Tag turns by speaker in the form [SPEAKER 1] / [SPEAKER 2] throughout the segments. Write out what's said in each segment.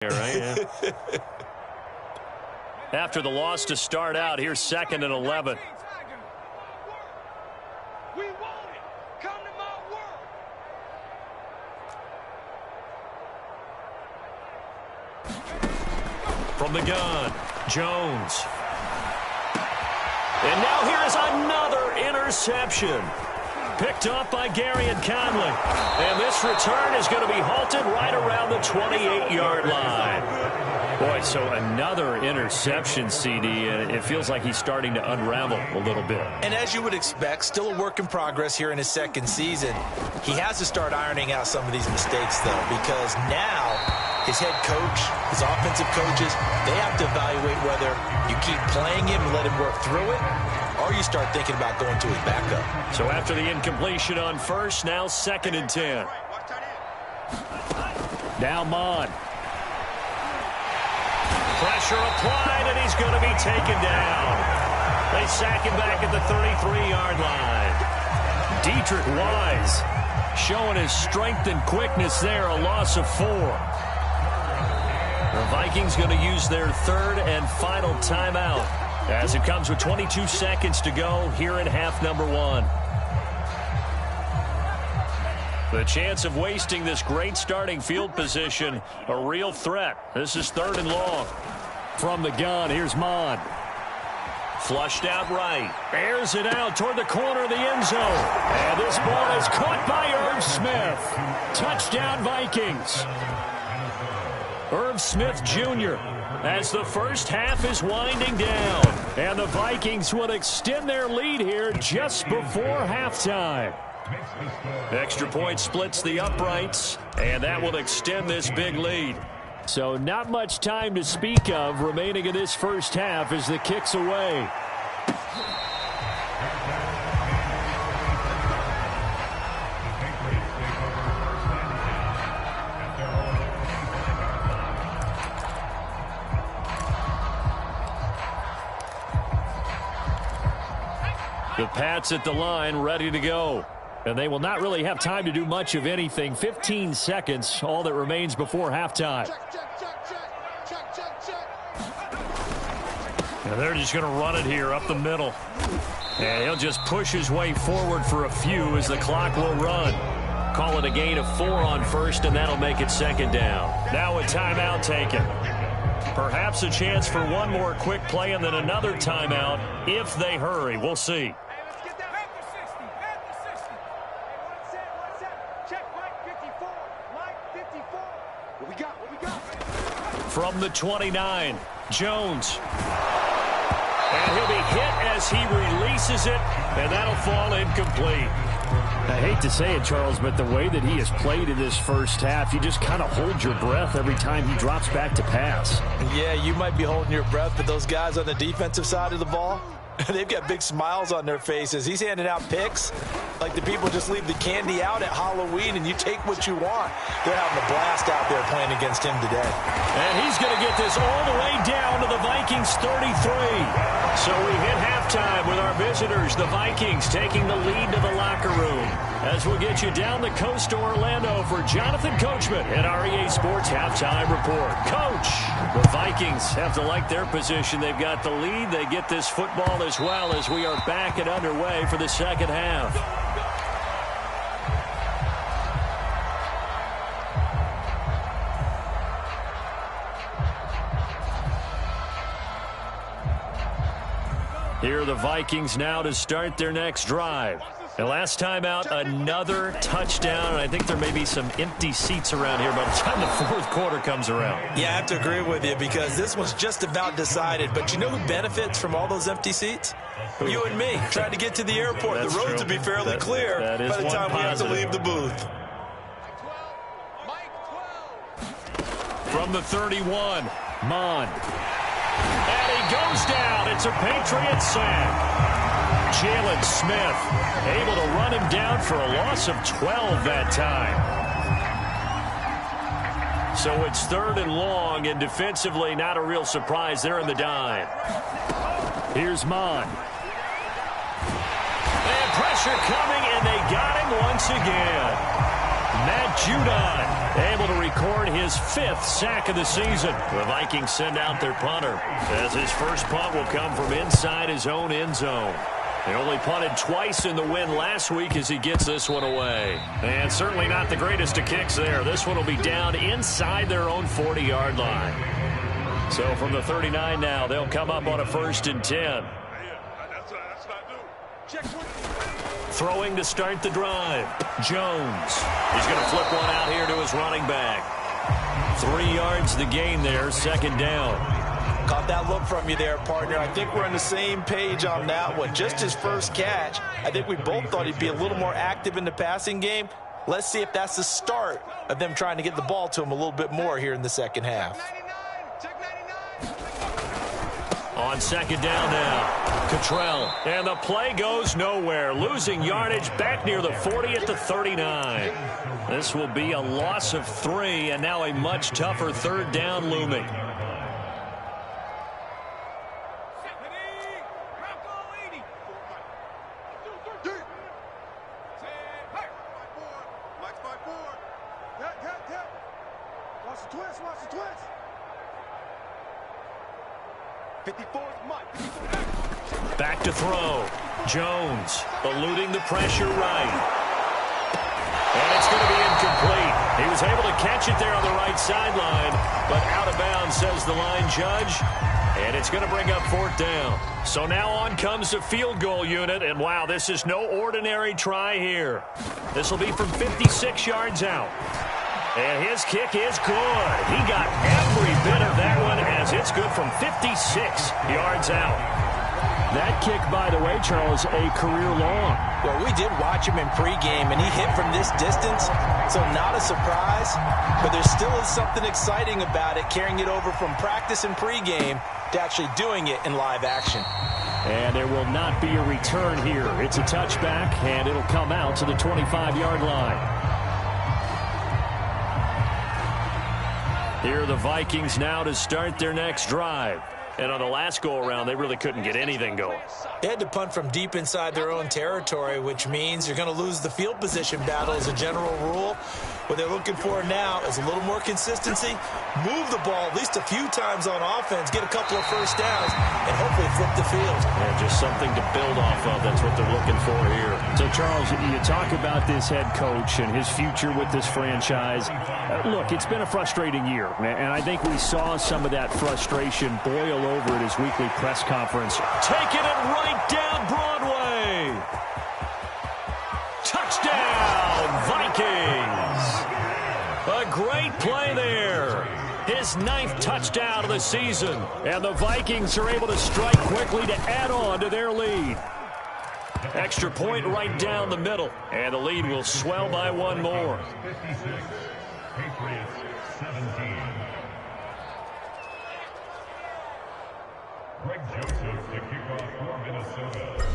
[SPEAKER 1] Right? Yeah. After the loss to start out, here's 2nd and 11. From the gun, Jones. And now here is another interception. Picked up by Gary and Conley. And this return is going to be halted right around the 28-yard line. Boy, so another interception, CD, and it feels like he's starting to unravel a little bit.
[SPEAKER 2] And as you would expect, still a work in progress here in his 2nd season. He has to start ironing out some of these mistakes, though, because now his head coach, his offensive coaches, they have to evaluate whether you keep playing him and let him work through it, or you start thinking about going to his backup.
[SPEAKER 1] So after the incompletion on first, now 2nd and 10. Now Mon. Pressure applied, and he's going to be taken down. They sack him back at the 33-yard line. Dietrich Wise showing his strength and quickness there, a loss of 4. The Vikings going to use their 3rd and final timeout as it comes with 22 seconds to go here in half number 1. The chance of wasting this great starting field position, a real threat. This is 3rd and long. From the gun, here's Mon. Flushed out right. Airs it out toward the corner of the end zone. And this ball is caught by Irv Smith. Touchdown, Vikings. Irv Smith Jr. as the first half is winding down. And the Vikings will extend their lead here just before halftime. Extra point splits the uprights, and that will extend this big lead. So not much time to speak of remaining in this first half as the kick's away. The Pats at the line, ready to go. And they will not really have time to do much of anything. 15 seconds, all that remains before halftime. And they're just going to run it here up the middle. And he'll just push his way forward for a few as the clock will run. Call it a gain of 4 on first, and that'll make it 2nd down. Now a timeout taken. Perhaps a chance for one more quick play and then another timeout if they hurry. We'll see. From the 29, Jones. And he'll be hit as he releases it, and that'll fall incomplete. I hate to say it, Charles, but the way that he has played in this first half, you just kind of hold your breath every time he drops back to pass.
[SPEAKER 2] Yeah, you might be holding your breath, but those guys on the defensive side of the ball, they've got big smiles on their faces. He's handing out picks like the people just leave the candy out at Halloween and you take what you want. They're having a blast out there playing against him today.
[SPEAKER 1] And he's going to get this all the way down to the Vikings 33. So we hit halftime with our visitors, the Vikings, taking the lead to the locker room. As we'll get you down the coast to Orlando for Jonathan Coachman at our EA Sports Halftime Report. Coach, the Vikings have to like their position. They've got the lead. They get this football as well as we are back and underway for the second half. Here are the Vikings now to start their next drive. The last time out, another touchdown. I think there may be some empty seats around here by the time the 4th quarter comes around.
[SPEAKER 2] Yeah, I have to agree with you because this one's just about decided. But you know who benefits from all those empty seats? You and me, trying to get to the airport. The roads will be fairly clear by the time we have to leave the booth.
[SPEAKER 1] From the 31, Mon. And he goes down. It's a Patriot sack. Jalen Smith able to run him down for a loss of 12 that time. So it's 3rd and long, and defensively not a real surprise. They're in the dime. Here's Mon. And pressure coming, and they got him once again. Matt Judon able to record his 5th sack of the season. The Vikings send out their punter as his first punt will come from inside his own end zone. He only punted twice in the win last week as he gets this one away. And certainly not the greatest of kicks there. This one will be down inside their own 40-yard line. So from the 39 now, they'll come up on a 1st and 10. Throwing to start the drive. Jones. He's going to flip one out here to his running back. 3 yards the gain there, 2nd down.
[SPEAKER 2] Caught that look from you there, partner. I think we're on the same page on that one. Just his first catch. I think we both thought he'd be a little more active in the passing game. Let's see if that's the start of them trying to get the ball to him a little bit more here in the second half.
[SPEAKER 1] On 2nd down now, Cottrell. And the play goes nowhere. Losing yardage back near the 40 at the 39. This will be a loss of 3, and now a much tougher 3rd down looming. Back to throw. Jones eluding the pressure right. And it's going to be incomplete. He was able to catch it there on the right sideline, but out of bounds, says the line judge. And it's going to bring up 4th down. So now on comes the field goal unit. And wow, this is no ordinary try here. This will be from 56 yards out. And his kick is good. He got every bit of that one as it's good from 56 yards out. That kick, by the way, Charles, a career long.
[SPEAKER 2] Well, we did watch him in pregame, and he hit from this distance, so not a surprise. But there still is something exciting about it, carrying it over from practice and pregame to actually doing it in live action.
[SPEAKER 1] And there will not be a return here. It's a touchback, and it'll come out to the 25-yard line. Here are the Vikings now to start their next drive. And on the last go-around, they really couldn't get anything going.
[SPEAKER 2] They had to punt from deep inside their own territory, which means you're going to lose the field position battle as a general rule. What they're looking for now is a little more consistency, move the ball at least a few times on offense, get a couple of first downs, and hopefully flip the field.
[SPEAKER 1] Yeah, just something to build off of. That's what they're looking for here. So, Charles, you talk about this head coach and his future with this franchise. Look, it's been a frustrating year, and I think we saw some of that frustration boil over at his weekly press conference. Taking it right down Broadway. Touchdown, Vikings. A great play there. His 9th touchdown of the season. And the Vikings are able to strike quickly to add on to their lead. Extra point right down the middle. And the lead will swell by 1 more.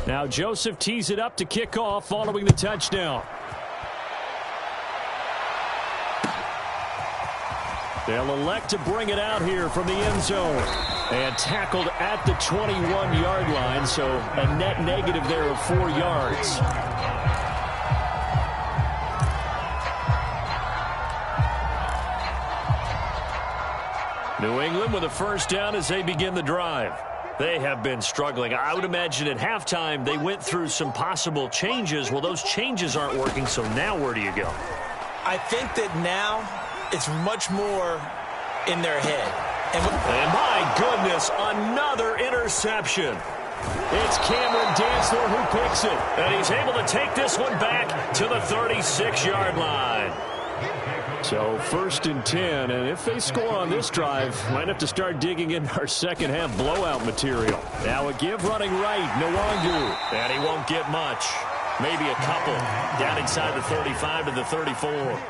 [SPEAKER 1] Now Joseph tees it up to kick off following the touchdown. They'll elect to bring it out here from the end zone. And tackled at the 21-yard line, so a net negative there of 4 yards. New England with a first down as they begin the drive. They have been struggling. I would imagine at halftime they went through some possible changes. Well, those changes aren't working, so now where do you go?
[SPEAKER 2] I think that now it's much more in their head.
[SPEAKER 1] And my goodness, another interception. It's Cameron Dantzler who picks it. And he's able to take this one back to the 36-yard line. So 1st and 10, and if they score on this drive, might have to start digging in our second half blowout material. Now a give running right, Nwangu, and he won't get much. Maybe a couple down inside the 35 to the 34.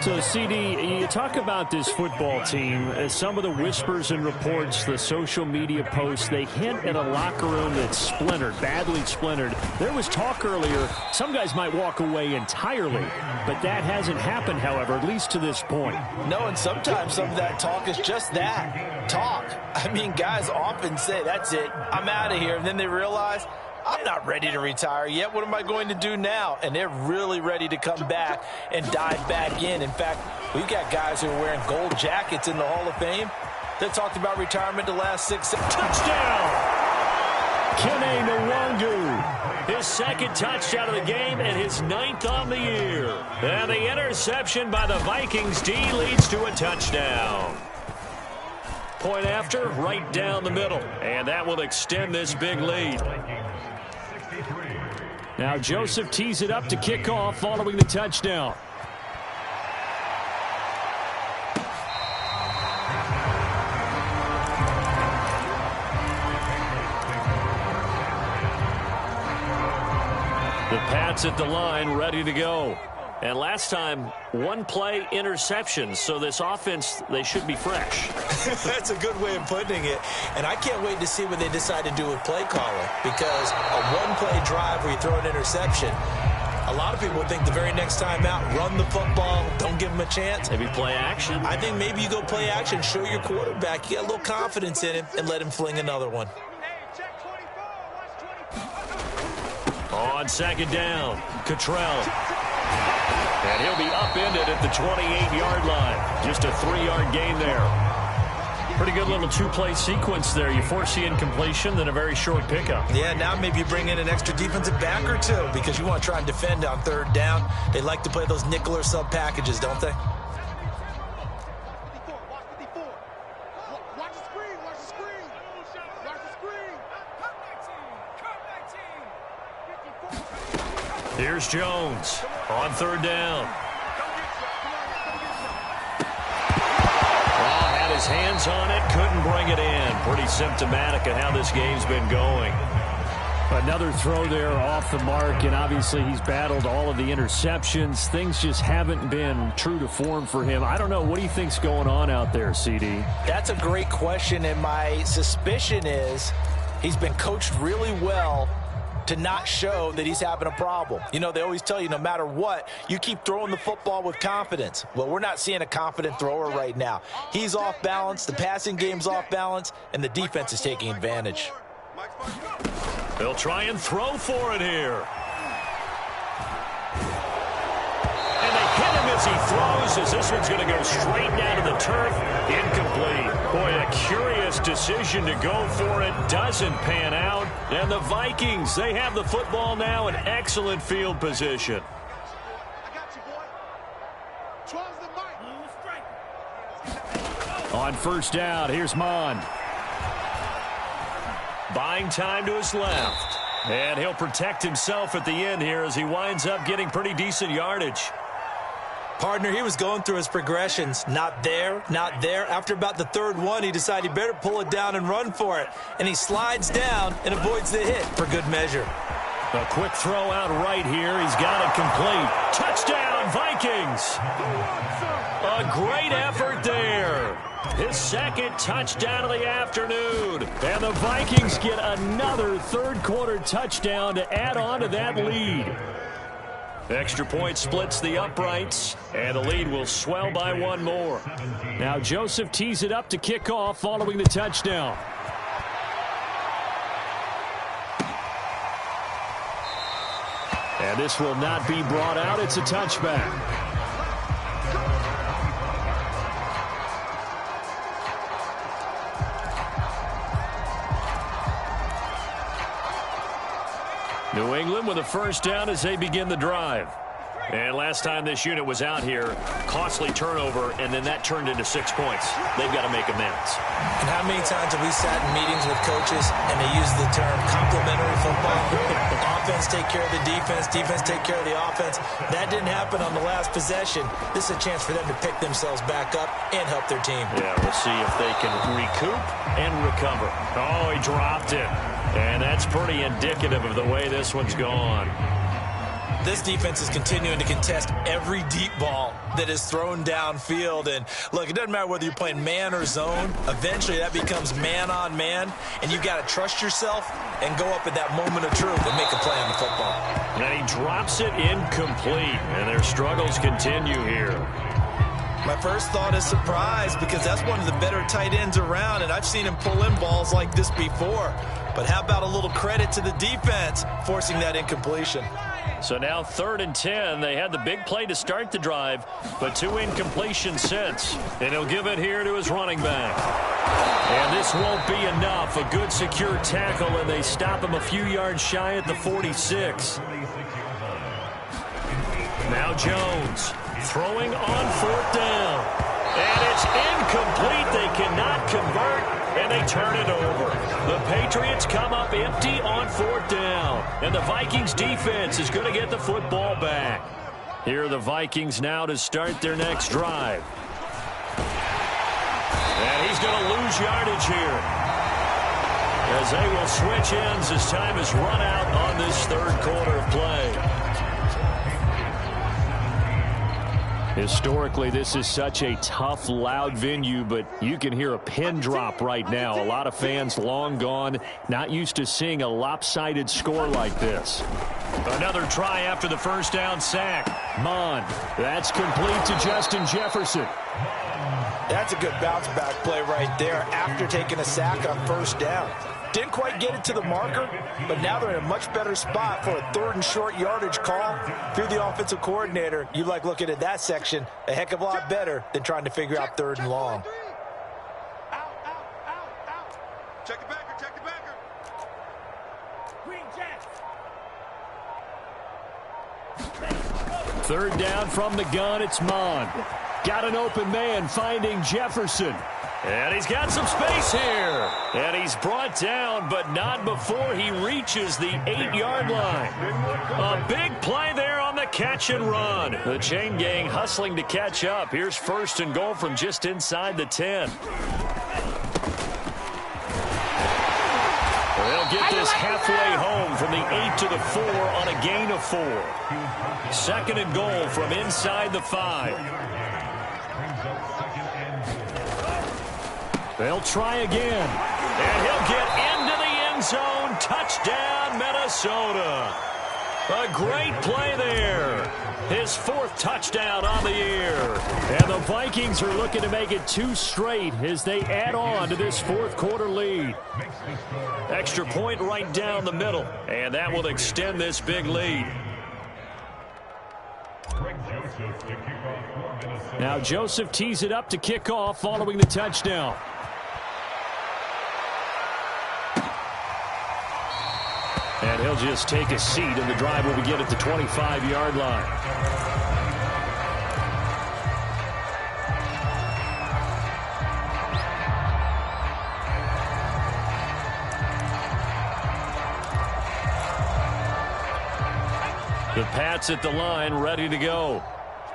[SPEAKER 1] So, CD, you talk about this football team. As some of the whispers and reports, the social media posts, they hint at a locker room that's splintered, badly splintered. There was talk earlier, some guys might walk away entirely, but that hasn't happened, however, at least to this point.
[SPEAKER 2] No, and sometimes some of that talk is just that, talk. I mean, guys often say, that's it, I'm out of here, and then they realize I'm not ready to retire yet. What am I going to do now? And they're really ready to come back and dive back in. In fact, we've got guys who are wearing gold jackets in the Hall of Fame that talked about retirement the last 6 seconds.
[SPEAKER 1] Touchdown! Kene Nwangu, his second touchdown of the game and his 9th on the year. And the interception by the Vikings D leads to a touchdown. Point after, right down the middle. And that will extend this big lead. Now Joseph tees it up to kick off following the touchdown. The Pats at the line, ready to go. And last time, one play interception, so this offense, they should be fresh.
[SPEAKER 2] That's a good way of putting it. And I can't wait to see what they decide to do with play calling, because a one-play drive where you throw an interception, a lot of people think the very next time out, run the football, don't give them a chance.
[SPEAKER 1] Maybe play action?
[SPEAKER 2] I think maybe you go play action, show your quarterback, you got a little confidence in him, and let him fling another one.
[SPEAKER 1] On second down, Cottrell. And he'll be upended at the 28-yard line. Just a 3-yard gain there. Pretty good little two-play sequence there. You force the incompletion, then a very short pickup.
[SPEAKER 2] Yeah, now maybe you bring in an extra defensive back or two because you want to try and defend on third down. They like to play those nickel or sub packages, don't they?
[SPEAKER 1] Here's Jones on third down. Well, had his hands on it, couldn't bring it in. Pretty symptomatic of how this game's been going.
[SPEAKER 3] Another throw there off the mark, and obviously he's battled all of the interceptions. Things just haven't been true to form for him. I don't know. What do you think's going on out there, CD?
[SPEAKER 2] That's a great question, and my suspicion is he's been coached really well to not show that he's having a problem. You know, they always tell you no matter what, you keep throwing the football with confidence. Well, we're not seeing a confident thrower right now. He's off balance, the passing game's off balance, and the defense is taking advantage.
[SPEAKER 1] They'll try and throw for it here. And they hit him as he throws, as this one's going to go straight down to the turf. Incomplete. Boy, a curious decision to go for it. Doesn't pan out. And the Vikings, they have the football now in excellent field position.
[SPEAKER 3] On first down, here's Mond.
[SPEAKER 1] Buying time to his left. And he'll protect himself at the end here as he winds up getting pretty decent yardage.
[SPEAKER 2] Partner, he was going through his progressions. Not there, not there. After about the third one, he decided he better pull it down and run for it. And he slides down and avoids the hit for good measure.
[SPEAKER 1] A quick throw out right here. He's got it complete. Touchdown, Vikings. A great effort there. His second touchdown of the afternoon.
[SPEAKER 3] And the Vikings get another third-quarter touchdown to add on to that lead.
[SPEAKER 1] Extra point splits the uprights, and the lead will swell by one more.
[SPEAKER 3] Now Joseph tees it up to kick off following the touchdown. And this will not be brought out. It's a touchback.
[SPEAKER 1] New England with a first down as they begin the drive. And last time this unit was out here, costly turnover, and then that turned into 6 points. They've got to make amends.
[SPEAKER 2] And how many times have we sat in meetings with coaches and they use the term complementary football? Offense take care of the defense, defense take care of the offense. That didn't happen on the last possession. This is a chance for them to pick themselves back up and help their team.
[SPEAKER 1] Yeah, we'll see if they can recoup and recover. Oh, he dropped it. And that's pretty indicative of the way this one's gone.
[SPEAKER 2] This defense is continuing to contest every deep ball that is thrown downfield. And, look, it doesn't matter whether you're playing man or zone. Eventually, that becomes man-on-man, and you've got to trust yourself and go up at that moment of truth and make a play on the football.
[SPEAKER 1] And he drops it incomplete, and their struggles continue here.
[SPEAKER 2] My first thought is surprise, because that's one of the better tight ends around, and I've seen him pull in balls like this before. But how about a little credit to the defense forcing that incompletion?
[SPEAKER 1] So now 3rd and 10. They had the big play to start the drive, but 2 incompletions since. And he'll give it here to his running back. And this won't be enough. A good secure tackle, and they stop him a few yards shy at the 46. Now Jones throwing on 4th down. And it's incomplete. They cannot convert, and they turn it over. The Patriots come up empty on 4th down, and the Vikings defense is going to get the football back. Here are the Vikings now to start their next drive. And he's going to lose yardage here, as they will switch ends as time is run out on this 3rd quarter of play. Historically, this is such a tough, loud venue, but you can hear a pin drop right now. A lot of fans long gone, not used to seeing a lopsided score like this. Another try after the 1st down sack. Mond, that's complete to Justin Jefferson.
[SPEAKER 2] That's a good bounce-back play right there after taking a sack on 1st down. Didn't quite get it to the marker, but now they're in a much better spot for a 3rd and short yardage call. If you're the offensive coordinator, you like looking at that section a heck of a lot better than trying to figure out 3rd and long.
[SPEAKER 4] Check the backer, check the backer. Green Jets.
[SPEAKER 3] 3rd down from the gun, it's Mond. Got an open man finding Jefferson.
[SPEAKER 1] And he's got some space here. And he's brought down, but not before he reaches the 8-yard line. A big play there on the catch and run. The chain gang hustling to catch up. Here's 1st and goal from just inside the 10. They'll get this halfway home from the 8 to the 4 on a gain of 4. 2nd and goal from inside the 5. They'll try again. And he'll get into the end zone. Touchdown, Minnesota. A great play there. His 4th touchdown on the year. And the Vikings are looking to make it 2 straight as they add on to this 4th quarter lead. Extra point right down the middle. And that will extend this big lead. Now Joseph tees it up to kick off following the touchdown. And he'll just take a seat, and the drive will begin at the 25-yard line. The Pats at the line, ready to go.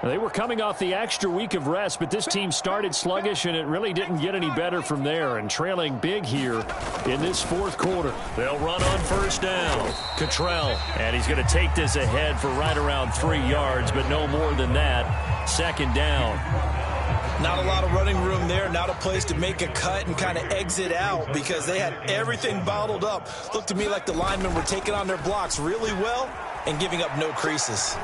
[SPEAKER 1] They were coming off the extra week of rest, but this team started sluggish, and it really didn't get any better from there, and trailing big here in this 4th quarter. They'll run on 1st down. Cottrell, and he's going to take this ahead for right around 3 yards, but no more than that. 2nd down.
[SPEAKER 2] Not a lot of running room there, not a place to make a cut and kind of exit out because they had everything bottled up. Looked to me like the linemen were taking on their blocks really well and giving up no creases.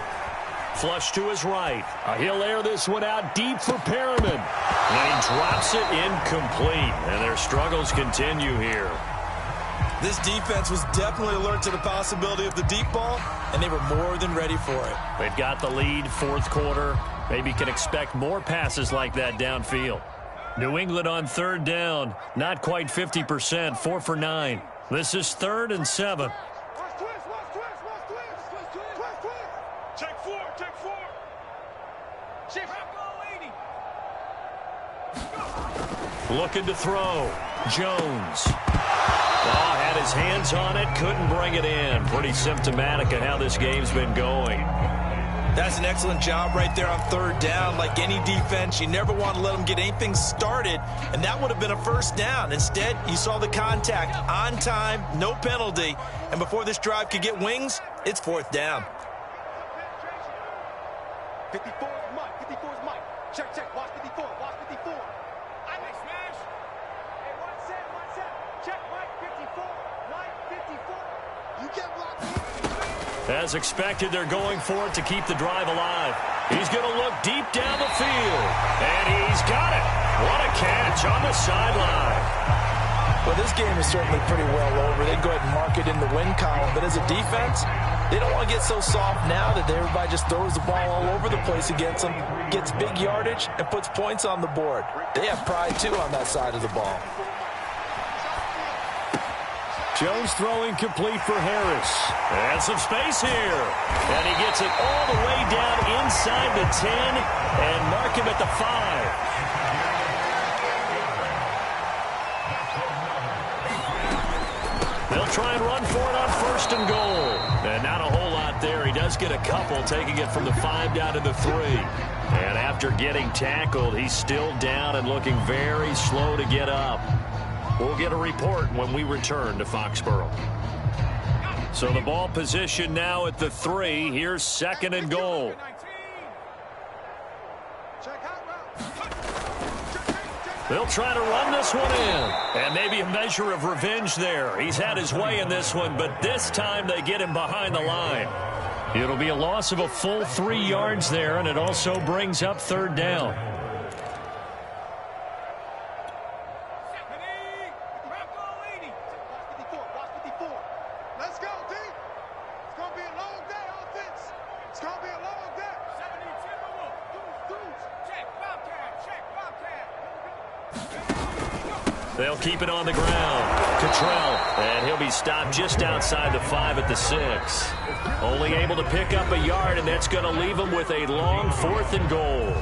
[SPEAKER 1] Flush to his right. He'll air this one out deep for Perriman. And he drops it incomplete. And their struggles continue here.
[SPEAKER 2] This defense was definitely alert to the possibility of the deep ball, and they were more than ready for it.
[SPEAKER 1] They've got the lead, 4th quarter. Maybe can expect more passes like that downfield. New England on 3rd down. Not quite 50%, 4 for 9. This is 3rd and 7. Looking to throw. Jones. Had his hands on it, couldn't bring it in. Pretty symptomatic of how this game's been going.
[SPEAKER 2] That's an excellent job right there on 3rd down. Like any defense, you never want to let them get anything started, and that would have been a 1st down. Instead, you saw the contact on time, no penalty, and before this drive could get wings, it's 4th down.
[SPEAKER 4] 54 is Mike. 54 is Mike. Check, check. Watch 54. Watch 54. I make smash. Hey, one set. Check Mike 54. Mike 54. You get blocked.
[SPEAKER 1] As expected, they're going for it to keep the drive alive. He's going to look deep down the field. And he's got it. What a catch on the sideline.
[SPEAKER 2] Well, this game is certainly pretty well over. They'd go ahead and mark it in the win column. But as a defense, they don't want to get so soft now that everybody just throws the ball all over the place against them, gets big yardage, and puts points on the board. They have pride, too, on that side of the ball.
[SPEAKER 3] Jones throwing complete for Harris.
[SPEAKER 1] And some space here. And he gets it all the way down inside the 10 and mark him at the 5. They'll try and run for it on 1st and goal. And not a whole lot there. He does get a couple, taking it from the 5 down to the 3. And after getting tackled, he's still down and looking very slow to get up. We'll get a report when we return to Foxborough. So the ball position now at the 3. Here's 2nd and goal. They'll try to run this one in. And maybe a measure of revenge there. He's had his way in this one, but this time they get him behind the line. It'll be a loss of a full 3 yards there, and it also brings up 3rd down. They'll keep it on the ground. Cottrell, and he'll be stopped just outside the 5 at the 6. Only able to pick up a yard, and that's going to leave him with a long 4th and goal.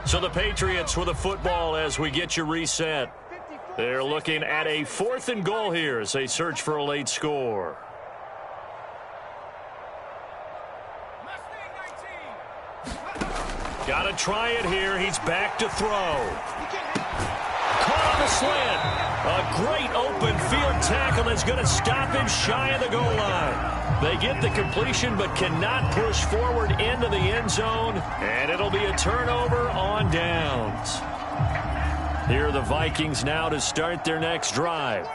[SPEAKER 1] So the Patriots with the football as we get you reset. They're looking at a 4th and goal here as they search for a late score. Got to try it here. He's back to throw. Caught on the slant. A great open field tackle that's going to stop him shy of the goal line. They get the completion but cannot push forward into the end zone, and it'll be a turnover on downs. Here are the Vikings now to start their next drive.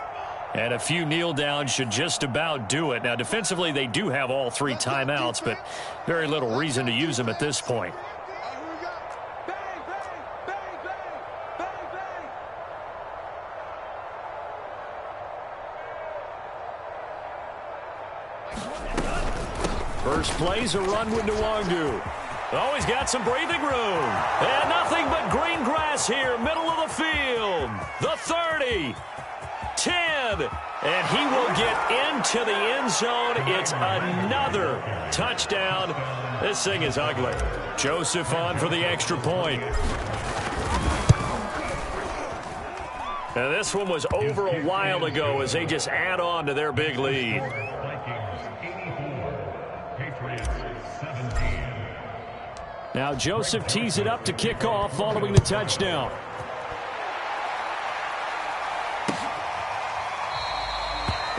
[SPEAKER 1] And a few kneel downs should just about do it. Now, defensively, they do have all 3 timeouts, but very little reason to use them at this point. First play's a run with Nwangu. Oh, he's got some breathing room. And nothing but green grass here, middle of the field. The 30, 10, and he will get into the end zone. It's another touchdown. This thing is ugly. Joseph on for the extra point. Now, this one was over a while ago as they just add on to their big lead. Now Joseph tees it up to kick off following the touchdown.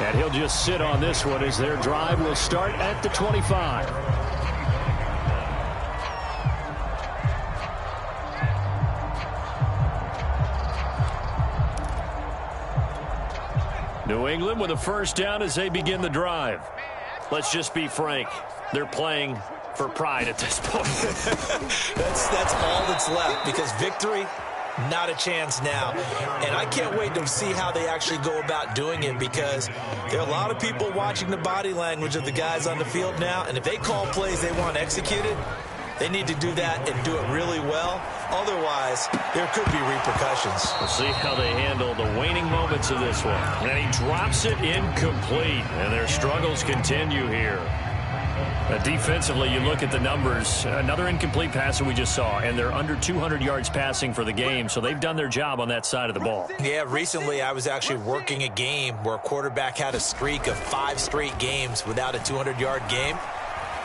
[SPEAKER 1] And he'll just sit on this one as their drive will start at the 25. New England with a first down as they begin the drive. Let's just be frank. They're playing for pride at this point.
[SPEAKER 2] that's all that's left, because victory, not a chance now. And I can't wait to see how they actually go about doing it, because there are a lot of people watching the body language of the guys on the field now, and if they call plays they want executed, they need to do that and do it really well. Otherwise, there could be repercussions.
[SPEAKER 1] We'll see how they handle the waning moments of this one. And he drops it incomplete, and their struggles continue here. Defensively, you look at the numbers. Another incomplete pass that we just saw, and they're under 200 yards passing for the game, so they've done their job on that side of the ball.
[SPEAKER 2] Yeah, recently I was actually working a game where a quarterback had a streak of 5 straight games without a 200-yard game,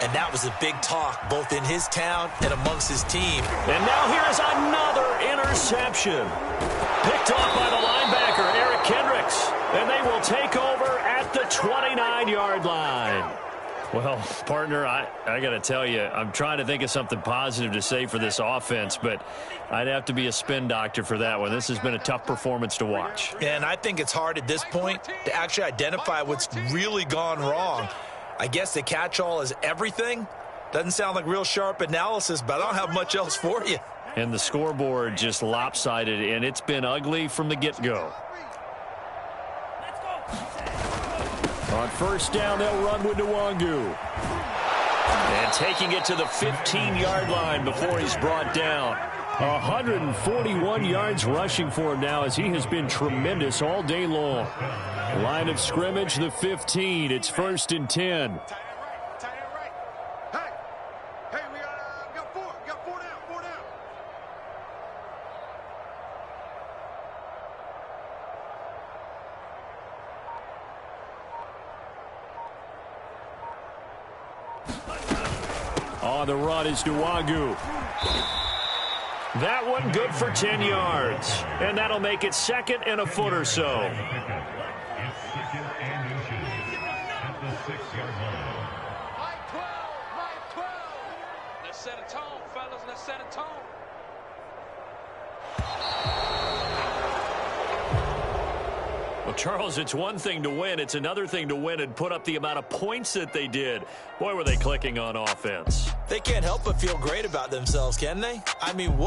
[SPEAKER 2] and that was a big talk both in his town and amongst his team.
[SPEAKER 1] And now here's another interception. Picked off by the linebacker, Eric Kendricks, and they will take over at the 29-yard line.
[SPEAKER 3] Well, partner, I got to tell you, I'm trying to think of something positive to say for this offense, but I'd have to be a spin doctor for that one. This has been a tough performance to watch.
[SPEAKER 2] And I think it's hard at this point to actually identify what's really gone wrong. I guess the catch-all is everything. Doesn't sound like real sharp analysis, but I don't have much else for you.
[SPEAKER 3] And the scoreboard just lopsided, and it's been ugly from the get-go. On first down, they'll run with Nwangu. And taking it to the 15-yard line before he's brought down. 141 yards rushing for him now as he has been tremendous all day long. Line of scrimmage, the 15. It's 1st and 10.
[SPEAKER 4] Hey, we got four. We got four down.
[SPEAKER 3] On the run is Nwangu. That one good for 10 yards. And that'll make it 2nd and a foot or so.
[SPEAKER 4] Line 12.
[SPEAKER 5] Let's set a tone, fellas. Let's set a tone.
[SPEAKER 3] Well, Charles, it's one thing to win. It's another thing to win and put up the amount of points that they did. Boy, were they clicking on offense.
[SPEAKER 2] They can't help but feel great about themselves, can they? I mean, what